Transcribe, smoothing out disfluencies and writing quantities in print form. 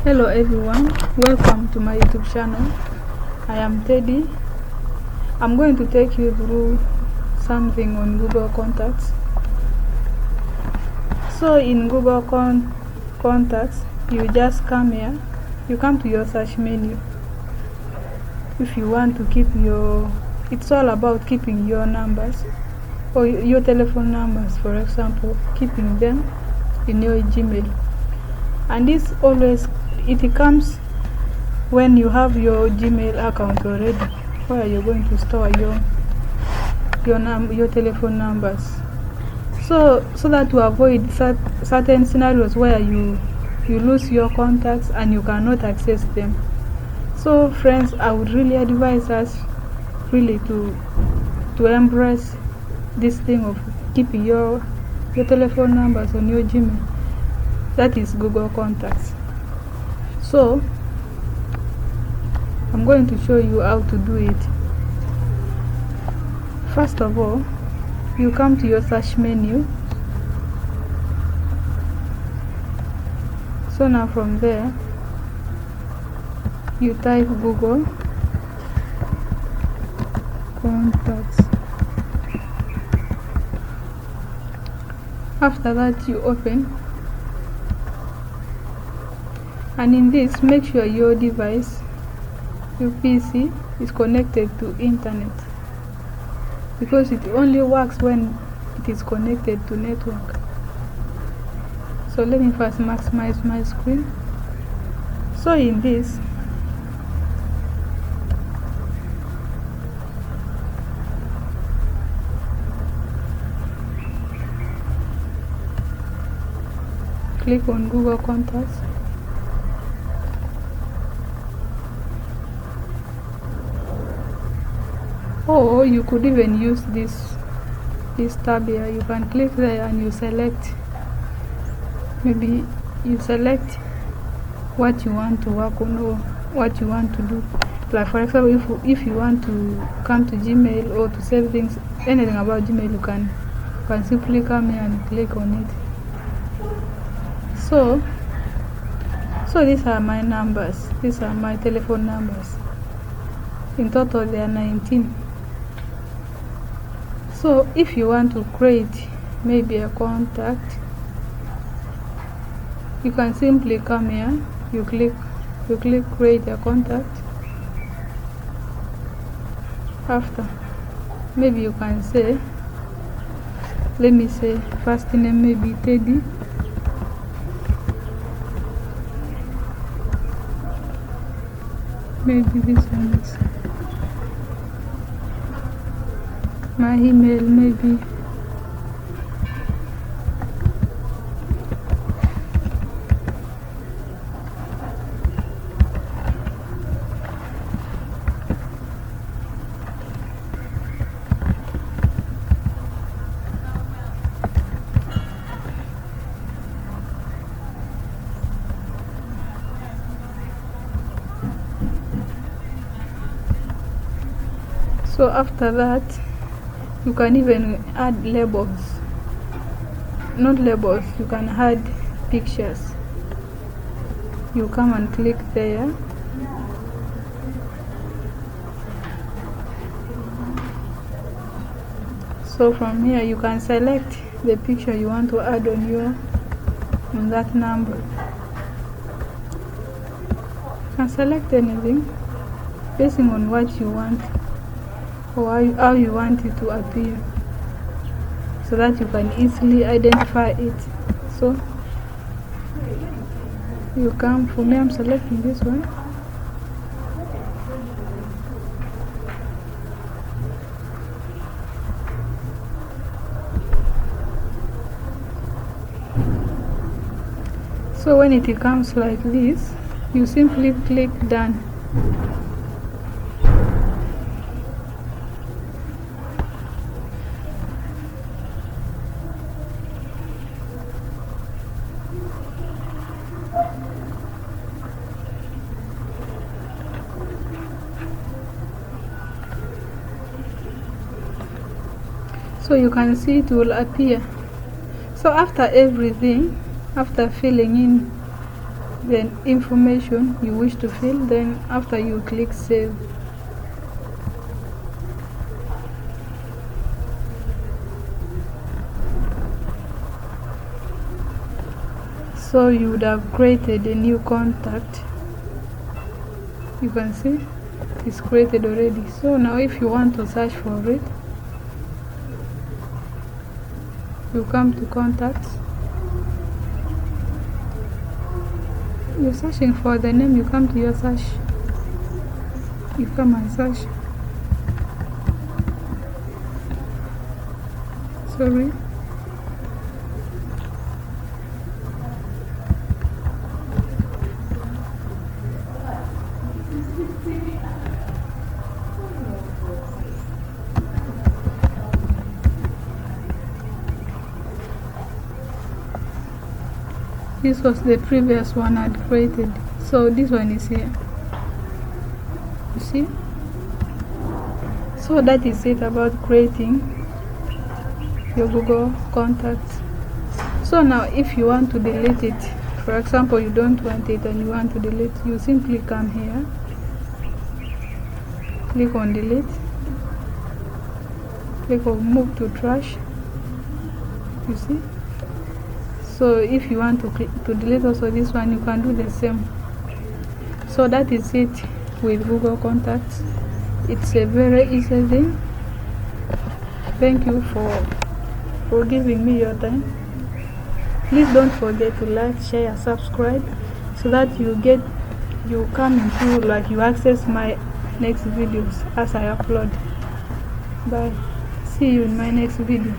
Hello everyone, welcome to my YouTube channel. I am Teddy. I'm going to take you through something on Google Contacts. So in Google Contacts, you just come here, you come to your search menu. If you want to keep it's all about keeping your numbers or your telephone numbers, for example, keeping them in your Gmail. And this always, it comes when you have your Gmail account already, where you're going to store your telephone numbers. So that to avoid certain scenarios where you lose your contacts and you cannot access them. So friends, I would really advise us really to embrace this thing of keeping your telephone numbers on your Gmail. That is Google Contacts. So I'm going to show you how to do it. First of all, you come to your search menu. So now from there, you type Google Contacts. After that, you open. And in this, make sure your device, your PC, is connected to internet, because it only works when it is connected to network. So let me first maximize my screen. So in this, click on Google Contacts. Or you could even use this tab here. You can click there and you select, maybe you select what you want to work on or what you want to do. Like for example, if you want to come to Gmail or to save things, anything about Gmail, you can simply come here and click on it. So these are my numbers. These are my telephone numbers. In total, there are 19. So if you want to create maybe a contact, you can simply come here, you click create a contact. After, maybe you can say, let me say first name maybe Teddy. Maybe this one is my email, maybe so after that, you can even add labels. Not labels, you can add pictures. You come and click there. So from here you can select the picture you want to add on that number. You can select anything based on what you want or how you want it to appear, so that you can easily identify it. So you come, for me I'm selecting this one. So when it comes like this, you simply click done. So you can see it will appear. So after everything, after filling in then information you wish to fill, then after you click save. So you would have created a new contact. You can see it's created already. So now if you want to search for it, you come to contacts, you're searching for the name, you come to your search, you come and search. Sorry. This was the previous one I'd created, so this one is here. You see? So that is it about creating your Google contacts. So now if you want to delete it, for example you don't want it and you want to delete, you simply come here, click on delete, click on move to trash. You see? So if you want to delete also this one, you can do the same. So that is it with Google Contacts. It's a very easy thing. Thank you for giving me your time. Please don't forget to like, share, subscribe, so that you come into, like, you access my next videos as I upload. Bye. See you in my next video.